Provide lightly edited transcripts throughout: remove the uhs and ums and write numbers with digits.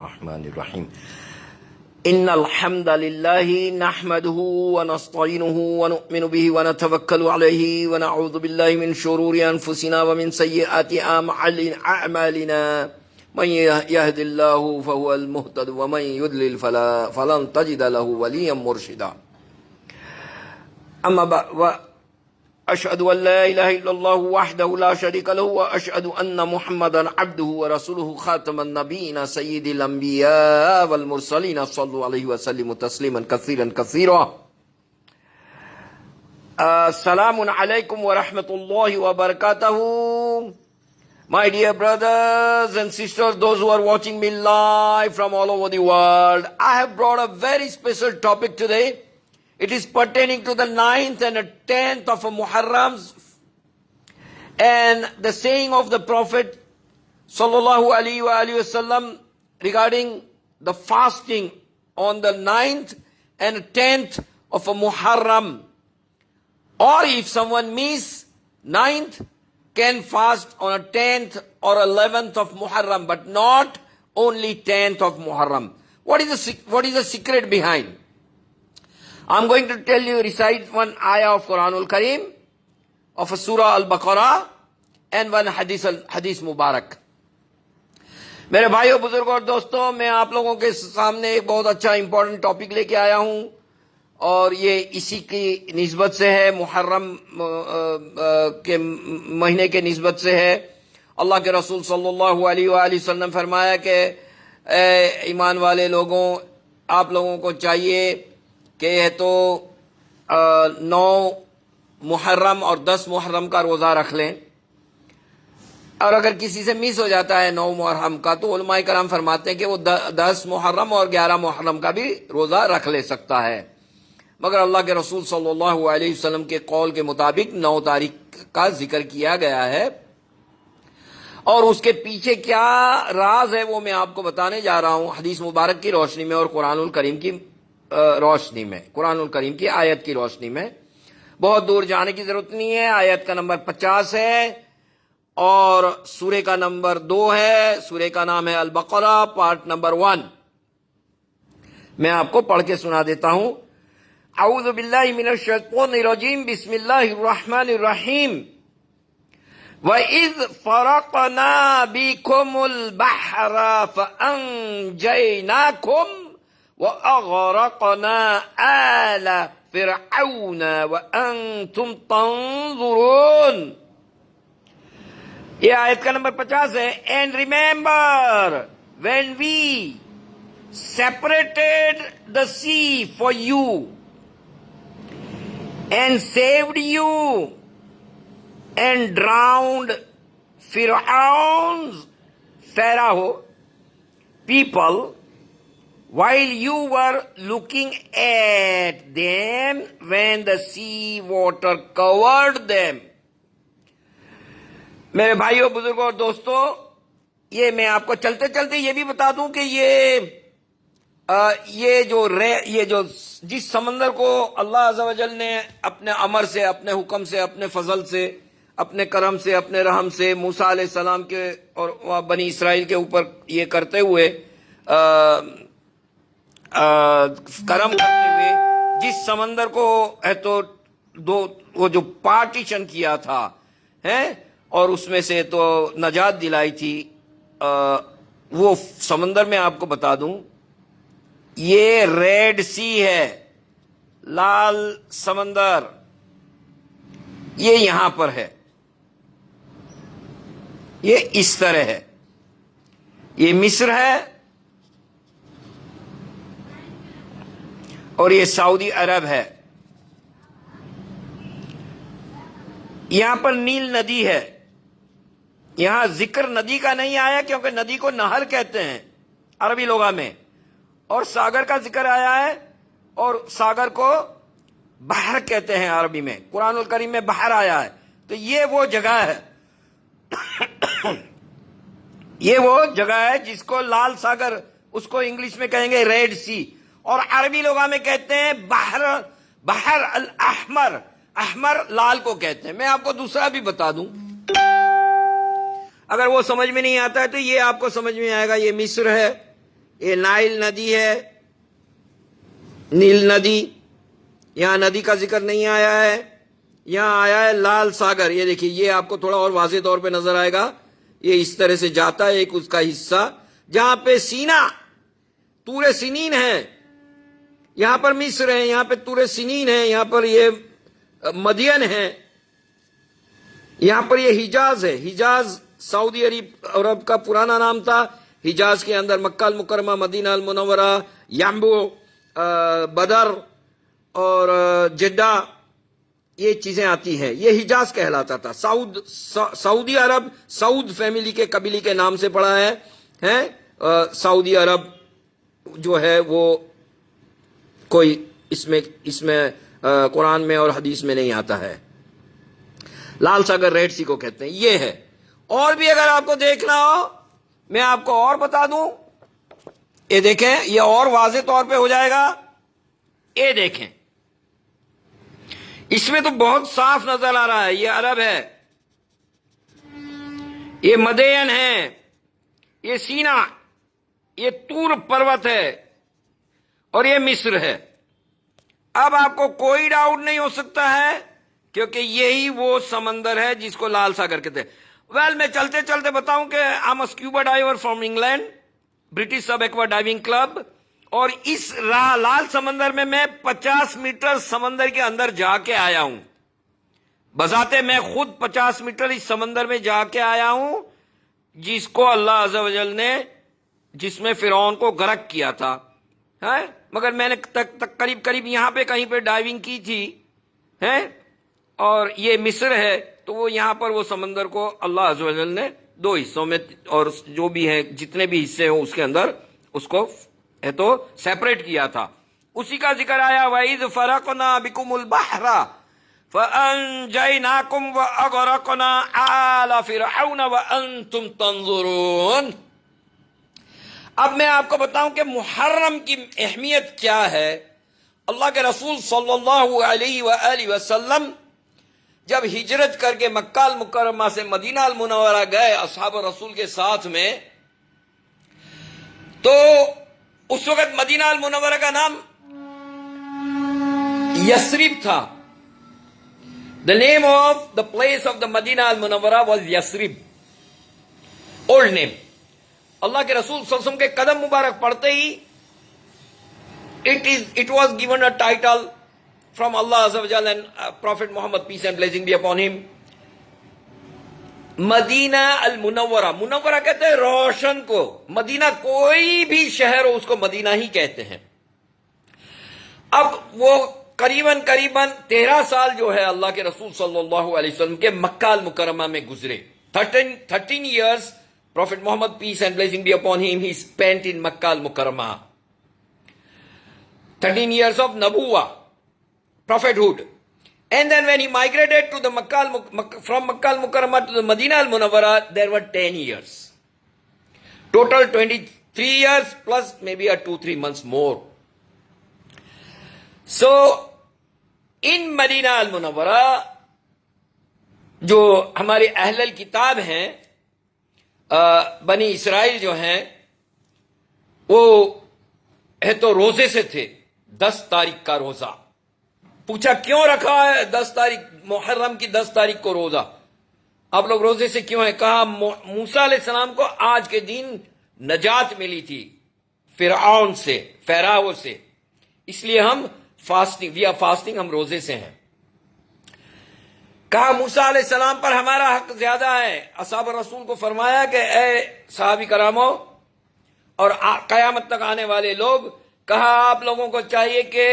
الرحمن الرحيم إن الحمد لله نحمده ونستعينه ونؤمن به ونتوكل عليه ونعوذ بالله من شرور أنفسنا ومن سيئات أعمالنا من يهد الله فهو المهتد ومن يضلل فلن تجد له وليا مرشدا أما بعد أشهد أن لا إله إلا الله وحده لا شريك له وأشهد أن محمدا عبده ورسوله خاتم النبيين سيد الأنبياء والمرسلين صلوا عليه وسلموا تسليما كثيرا كثيرا. السلام عليكم ورحمة الله وبركاته. My dear brothers and sisters, those who are watching me live from all over the world, I have brought a very special topic today. It is pertaining to the 9th and the 10th of Muharram, and the saying of the Prophet sallallahu alaihi wasallam regarding the fasting on the 9th and 10th of Muharram. Or if someone miss 9th, can fast on a 10th or 11th of Muharram, but not only 10th of Muharram. What is the secret behind? I'm going to tell you, recite one ayah of Quranul Kareem, of Surah Al-Baqarah, and one hadith Mubarak. میرے بھائیوں بزرگوں اور دوستوں، میں آپ لوگوں کے سامنے ایک بہت اچھا امپورٹنٹ ٹاپک لے کے آیا ہوں، اور یہ اسی کی نسبت سے ہے، محرم کے مہینے کے نسبت سے ہے. اللہ کے رسول صلی اللہ علیہ وآلہ وسلم فرمایا کہ اے ایمان والے لوگوں، آپ لوگوں کو چاہیے کہ یہ تو 9 محرم اور 10 محرم کا روزہ رکھ لیں، اور اگر کسی سے مس ہو جاتا ہے 9 محرم کا تو علماء کرام فرماتے ہیں کہ وہ 10 محرم اور 11 محرم کا بھی روزہ رکھ لے سکتا ہے. مگر اللہ کے رسول صلی اللہ علیہ وسلم کے قول کے مطابق 9 تاریخ کا ذکر کیا گیا ہے، اور اس کے پیچھے کیا راز ہے وہ میں آپ کو بتانے جا رہا ہوں، حدیث مبارک کی روشنی میں اور قرآن الکریم کی روشنی میں، قرآن الکریم کی آیت کی روشنی میں. بہت دور جانے کی ضرورت نہیں ہے. آیت کا نمبر 50 ہے اور سورہ کا نمبر 2 ہے. سورہ کا نام ہے البقرہ، پارٹ نمبر 1. میں آپ کو پڑھ کے سنا دیتا ہوں. اعوذ باللہ من الشیطان الرجیم، بسم اللہ الرحمن الرحیم. وَإِذْ فَرَقْنَا بِكُمُ الْبَحْرَ فَأَنْجَيْنَاكُمْ وَأَغْرَقْنَا آلَ فِرْعَوْنَ وَأَنْتُمْ تَنْظُرُونَ. یہ آیت کا نمبر 50 ہے. And remember when we separated the sea for you and saved you and drowned Pharaoh people while you were looking at them when the sea water covered them. میرے بھائیوں بزرگوں اور دوستوں، یہ میں آپ کو چلتے چلتے یہ بھی بتا دوں کہ یہ جو جس سمندر کو اللہ عز و جل نے اپنے امر سے، اپنے حکم سے، اپنے فضل سے، اپنے کرم سے، اپنے رحم سے موسیٰ علیہ السلام کے اور بنی اسرائیل کے اوپر یہ کرتے ہوئے کرم کرتے ہوئے جس سمندر کو ہے تو وہ جو پارٹیشن کیا تھا اور اس میں سے تو نجات دلائی تھی، وہ سمندر میں آپ کو بتا دوں یہ ریڈ سی ہے، لال سمندر، یہ یہاں پر ہے، یہ اس طرح ہے. یہ مصر ہے اور یہ سعودی عرب ہے. یہاں پر نیل ندی ہے. یہاں ذکر ندی کا نہیں آیا کیونکہ ندی کو نہر کہتے ہیں عربی لغت میں، اور ساگر کا ذکر آیا ہے اور ساگر کو بحر کہتے ہیں عربی میں. قرآن الکریم میں بحر آیا ہے، تو یہ وہ جگہ ہے یہ وہ جگہ ہے جس کو لال ساگر، اس کو انگلش میں کہیں گے ریڈ سی، اور عربی لغت میں کہتے ہیں بحر الاحمر. احمر لال کو کہتے ہیں. میں آپ کو دوسرا بھی بتا دوں، اگر وہ سمجھ میں نہیں آتا ہے تو یہ آپ کو سمجھ میں آئے گا. یہ مصر ہے، یہ نائل ندی ہے، نیل ندی، یہاں ندی کا ذکر نہیں آیا ہے، یہاں آیا ہے لال ساگر. یہ دیکھیے، یہ آپ کو تھوڑا اور واضح طور پہ نظر آئے گا. یہ اس طرح سے جاتا ہے، ایک اس کا حصہ جہاں پہ سینا طور سنین ہے، یہاں پر مصر ہے، یہاں پہ طور سنین ہے، یہاں پر یہ مدین ہے، یہاں پر یہ حجاز ہے. حجاز سعودی عرب کا پرانا نام تھا. حجاز کے اندر مکہ المکرمہ، مدینہ المنورہ، یامبو، بدر اور جدہ، یہ چیزیں آتی ہیں. یہ حجاز کہلاتا تھا. سعودی عرب سعود فیملی کے قبیلے کے نام سے پڑا ہے. سعودی عرب جو ہے وہ کوئی اس میں قرآن میں اور حدیث میں نہیں آتا ہے. لال ساگر ریڈ سی کو کہتے ہیں. یہ ہے. اور بھی اگر آپ کو دیکھنا ہو میں آپ کو اور بتا دوں. یہ دیکھیں، یہ اور واضح طور پہ ہو جائے گا. یہ دیکھیں، اس میں تو بہت صاف نظر آ رہا ہے. یہ عرب ہے، یہ مدین ہے، یہ سینا، یہ طور پروت ہے، اور یہ مصر ہے. اب آپ کو کوئی ڈاؤٹ نہیں ہو سکتا ہے کیونکہ یہی وہ سمندر ہے جس کو لال ساگر کہتے ہیں. میں چلتے چلتے بتاؤں کہ I'm a scuba diver from England, British sub aqua diving club, اور اس لال سمندر میں 50 میٹر سمندر کے اندر جا کے آیا ہوں. بذاتِ میں خود 50 میٹر اس سمندر میں جا کے آیا ہوں جس کو اللہ عز و جل نے، جس میں فرعون کو غرق کیا تھا. مگر میں نے قریب یہاں پہ کہیں پہ ڈائیونگ کی تھی، اور یہ مصر ہے. تو وہ یہاں پر وہ سمندر کو اللہ عز و جل نے 2 حصوں میں، اور جو بھی ہے جتنے بھی حصے ہوں اس کے اندر اس کو تو سیپریٹ کیا تھا. اسی کا ذکر آیا وَإِذْ فَرَقْنَا بِكُمُ الْبَحْرَ فَأَنْجَيْنَاكُمْ وَأَغْرَقْنَا آلَ فِرْعَوْنَ وَأَنْتُمْ تَنْظُرُونَ. اب میں آپ کو بتاؤں کہ محرم کی اہمیت کیا ہے. اللہ کے رسول صلی اللہ علیہ وآلہ وسلم جب ہجرت کر کے مکہ المکرمہ سے مدینہ المنورہ گئے اصحاب رسول کے ساتھ میں، تو اس وقت مدینہ المنورہ کا نام یثرب تھا. The name of the place of the Madinah al-Munawwara was Yathrib, old name. اللہ کے رسول صلی اللہ علیہ وسلم کے قدم مبارک پڑھتے ہی it was given a title from Allah Azza wa Jalla and Prophet Muhammad, peace and blessing be upon him. مدینہ المنورہ، منورہ کہتے ہیں روشن کو. مدینہ کوئی بھی شہر ہو اس کو مدینہ ہی کہتے ہیں. اب وہ قریباً 13 سال جو ہے اللہ کے رسول صلی اللہ علیہ وسلم کے مکہ المکرمہ میں گزرے. 13 years Prophet Muhammad, peace and blessing be upon him, he spent in Makkah al-Mukarramah. 13 years of Nabuwah, prophethood. And then when he migrated to the from Makkah al-Mukarramah to the Madinah al-Munawwara, there were 10 years. Total 23 years plus maybe 2-3 months more. So, in Madinah al-Munawwara, جو ہمارے اہل الکتاب ہیں، بنی اسرائیل جو ہیں، وہ تو روزے سے تھے. 10 تاریخ کا روزہ. پوچھا کیوں رکھا ہے 10 تاریخ محرم کی 10 تاریخ کو روزہ؟ آپ لوگ روزے سے کیوں ہیں؟ کہا موسیٰ علیہ السلام کو آج کے دن نجات ملی تھی فرعون سے، فیراؤ سے، اس لیے ہم فاسٹنگ، ہم روزے سے ہیں. کہا موسیٰ علیہ السلام پر ہمارا حق زیادہ ہے. اصحاب رسول کو فرمایا کہ اے صحابی کرامو اور قیامت تک آنے والے لوگ، کہا آپ لوگوں کو چاہیے کہ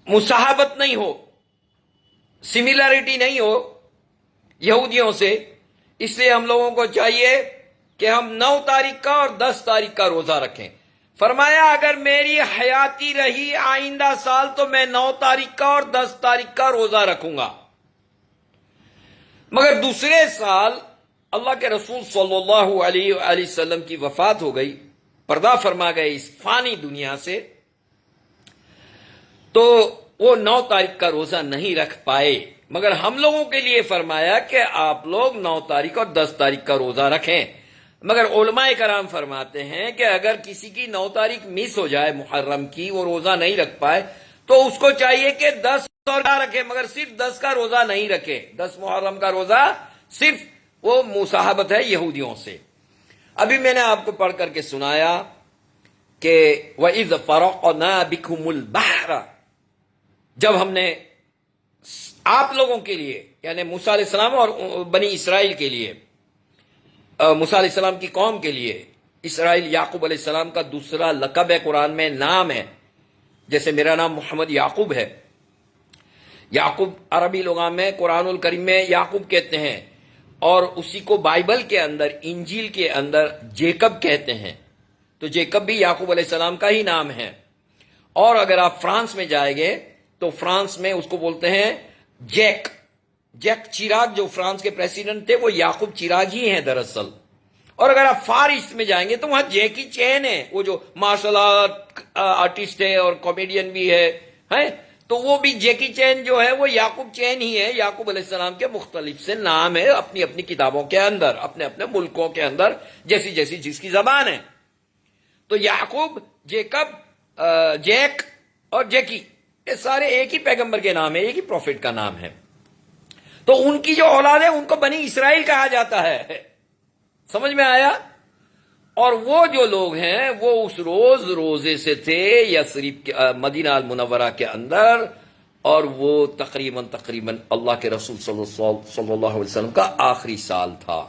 مصاحبت نہیں ہو، سملیرٹی نہیں ہو یہودیوں سے، اس لیے ہم لوگوں کو چاہیے کہ ہم 9 تاریخ کا اور 10 تاریخ کا روزہ رکھیں. فرمایا اگر میری حیاتی رہی آئندہ سال تو میں 9 تاریخ کا اور 10 تاریخ کا روزہ رکھوں گا. مگر دوسرے سال اللہ کے رسول صلی اللہ علیہ وآلہ وسلم کی وفات ہو گئی، پردہ فرما گئے اس فانی دنیا سے، تو وہ 9 تاریخ کا روزہ نہیں رکھ پائے. مگر ہم لوگوں کے لیے فرمایا کہ آپ لوگ 9 تاریخ اور 10 تاریخ کا روزہ رکھیں. مگر علماء کرام فرماتے ہیں کہ اگر کسی کی 9 تاریخ مس ہو جائے محرم کی، وہ روزہ نہیں رکھ پائے، تو اس کو چاہیے کہ 10 اور رکھے، مگر صرف 10 کا روزہ نہیں رکھے. 10 محرم کا روزہ صرف وہ مصاحبت ہے یہودیوں سے. ابھی میں نے آپ کو پڑھ کر کے سنایا کہ وَإِذْ فَرَقْنَا بِكُمُ الْبَحْرَ، جب ہم نے آپ لوگوں کے لیے، یعنی موسیٰ علیہ السلام اور بنی اسرائیل کے لیے، موسیٰ علیہ السلام کی قوم کے لیے، اسرائیل یعقوب علیہ السلام کا دوسرا لقب ہے، قرآن میں نام ہے. جیسے میرا نام محمد یعقوب ہے، یعقوب عربی لغات میں قرآن الکریم میں یعقوب کہتے ہیں، اور اسی کو بائبل کے اندر، انجیل کے اندر جیکب کہتے ہیں. تو جیکب بھی یعقوب علیہ السلام کا ہی نام ہے. اور اگر آپ فرانس میں جائیں گے تو فرانس میں اس کو بولتے ہیں جیک چراغ. جو فرانس کے پریزیڈنٹ تھے وہ یعقوب چراغ ہی ہیں دراصل. اور اگر آپ فار ایسٹ میں جائیں گے تو وہاں جیکی چین ہے، وہ جو مارشل آرٹ آرٹسٹ ہے اور کامیڈین بھی ہے، تو وہ بھی جیکی چین جو ہے وہ یعقوب چین ہی ہے. یعقوب علیہ السلام کے مختلف سے نام ہے اپنی اپنی کتابوں کے اندر، اپنے اپنے ملکوں کے اندر، جیسی جیسی جس کی زبان ہے. تو یعقوب، جیکب، جیک اور جیکی، یہ سارے ایک ہی پیغمبر کے نام ہے، ایک ہی پروفٹ کا نام ہے. تو ان کی جو اولاد ہے ان کو بنی اسرائیل کہا جاتا ہے. سمجھ میں آیا؟ اور وہ جو لوگ ہیں وہ اس روز روزے سے تھے یثرب مدینہ المنورہ کے اندر، اور وہ تقریباً اللہ کے رسول صلی اللہ علیہ وسلم کا آخری سال تھا.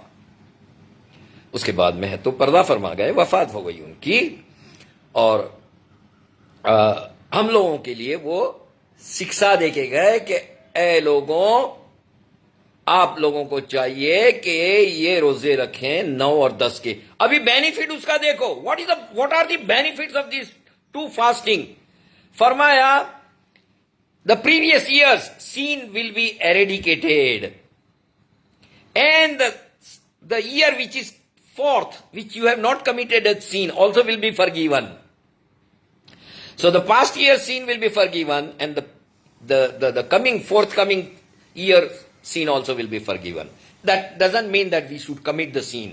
اس کے بعد میں تو پردہ فرما گئے، وفات ہو گئی ان کی. اور ہم لوگوں کے لیے وہ شکشا دے کے گئے کہ اے لوگوں، آپ لوگوں کو چاہیے کہ یہ روزے رکھیں 9 اور 10 کے. ابھی بینیفٹ اس کا دیکھو، what are the benefits of these 2 fasting. فرمایا the previous year's sin will be eradicated, and the year which is fourth, which you have not committed a sin, also will be forgiven. So the past year's sin will be forgiven, and the coming forthcoming year sin also will be forgiven. That doesn't mean that we should commit the sin.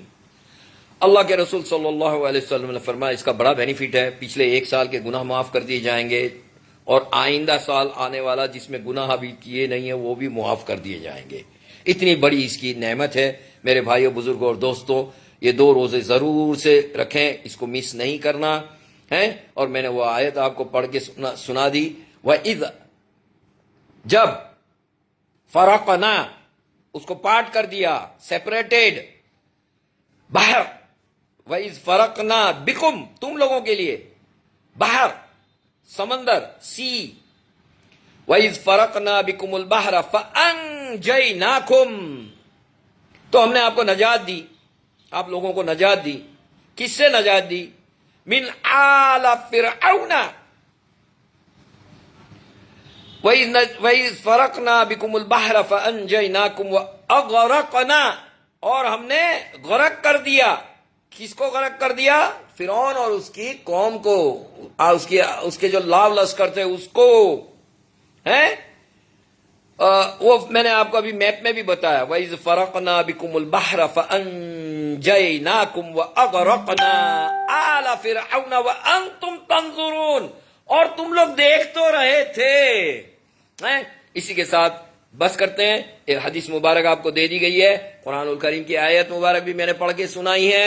اللہ کے رسول صلی اللہ علیہ وسلم نے فرمایا اس کا بڑا benefit ہے، پچھلے 1 سال کے گناہ معاف کر دیے جائیں گے، اور آئندہ سال آنے والا جس میں گناہ ابھی کیے نہیں ہیں وہ بھی معاف کر دیے جائیں گے. اتنی بڑی اس کی نعمت ہے. میرے بھائیوں، بزرگوں اور دوستوں، یہ 2 روزے ضرور سے رکھیں، اس کو مس نہیں کرنا ہے. اور میں نے وہ آیت آپ کو پڑھ کے سنا دی، وَإِذْ، جب، فرقنا، اس کو پارٹ کر دیا، سیپریٹڈ، بحر، وَإِذْ فَرَقْنَا بِكُمْ، تم لوگوں کے لیے، بحر، سمندر، سی، وَإِذْ فَرَقْنَا بِكُمُ الْبَحْرَ فَأَنْجَيْنَاكُمْ، تو ہم نے آپ کو نجات دی، آپ لوگوں کو نجات دی. کس سے نجات دی؟ مِنْ آلَ فِرْعَوْنَ، وَإِذْ فَرَقْنَا بِكُمُ الْبَحْرَ فَأَنْجَيْنَاكُمْ وَأَغْرَقْنَا، اور ہم نے غرق کر دیا. کس کو غرق کر دیا؟ فرعون اور اس کی قوم کو، اس کے جو لاو لشکر تھے اس کو. وہ میں نے آپ کو ابھی میپ میں بھی بتایا، وَإِذْ فَرَقْنَا بِكُمُ الْبَحْرَ فَأَنْجَيْنَاكُمْ وَأَغْرَقْنَا آلَ فِرْعَوْنَ وَأَنْتُمْ تَنْظُرُونَ، اور تم لوگ دیکھ تو رہے تھے. اسی کے ساتھ بس کرتے ہیں. ایک حدیث مبارک آپ کو دے دی گئی ہے، قرآن الکریم کی آیت مبارک بھی میں نے پڑھ کے سنائی ہے،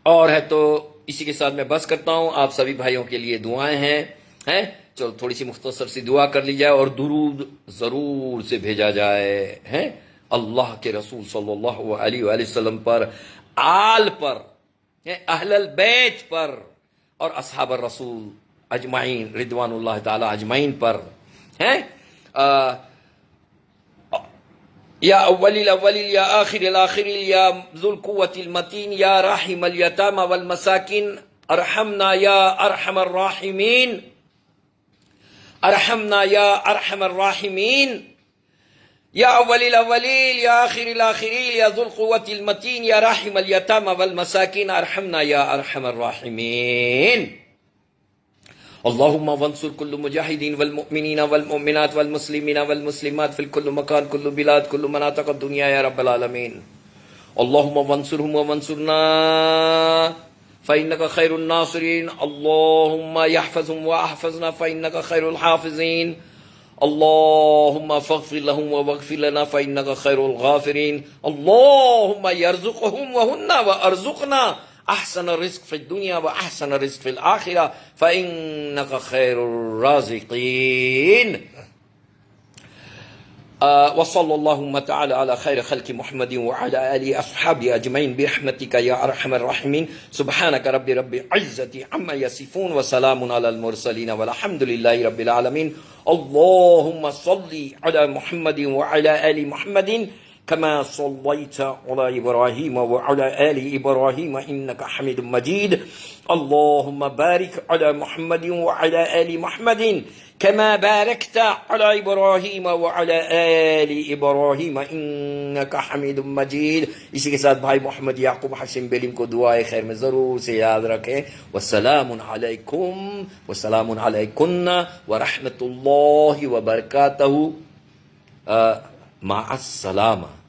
اور ہے تو اسی کے ساتھ میں بس کرتا ہوں. آپ سبھی بھائیوں کے لیے دعائیں ہیں. چلو تھوڑی سی مختصر سی دعا کر لی جائے، اور درود ضرور سے بھیجا جائے اللہ کے رسول صلی اللہ علیہ وآلہ وسلم پر، آل پر، اہل البیت پر، اور اصحاب الرسول اجمعین رضوان اللہ تعالی اجمعین پر. یا اول الاولین یا آخر الاخرین یا ذو القوة المتین یا راحم الیتامى والمساکین، ارحمنا یا ارحم الراحمین، ارحمنا یا ارحم الراحمین. یا اول الاولین یا آخر الاخرین یا ذو القوة المتین یا راحم الیتامى والمساکین، ارحمنا یا ارحم الراحمین. اللهم وانصر كل مجاهدين والمؤمنين والمؤمنات والمسلمين والمسلمات في كل مكان، كل بلاد، كل مناطق الدنيا يا رب العالمين. اللهم وانصرهم وانصرنا فإنك خير الناصرين. اللهم يحفظهم واحفظنا فإنك خير الحافظين. اللهم فاغفر لهم واغفر لنا فإنك خير الغافرين. اللهم يرزقهم وهن وارزقنا احسن الرزق في الدنيا واحسن الرزق في الآخرة فإنك خير الرازقين. وصلى اللهم تعالى على خير خلق محمد وعلى آله أصحابه أجمعين برحمتك يا أرحم الراحمين. سبحانك رب العزة عما يصفون وسلام على المرسلين والحمد لله رب العالمين. اللهم صل على محمد وعلى آل محمد كما صليت على إبراهيم وعلى آل إبراهيم إنك حميد مجيد. اللهم بارك على محمد وعلى آل محمد كما باركت على إبراهيم وعلى آل إبراهيم إنك حميد مجيد. اسی کے ساتھ بھائی محمد یعقوب حسین بیلیم کو دعائے خیر میں ضرور سے یاد رکھیں. والسلام علیکم والسلام علیکن ورحمۃ اللہ وبرکاتہ. مع السلامہ.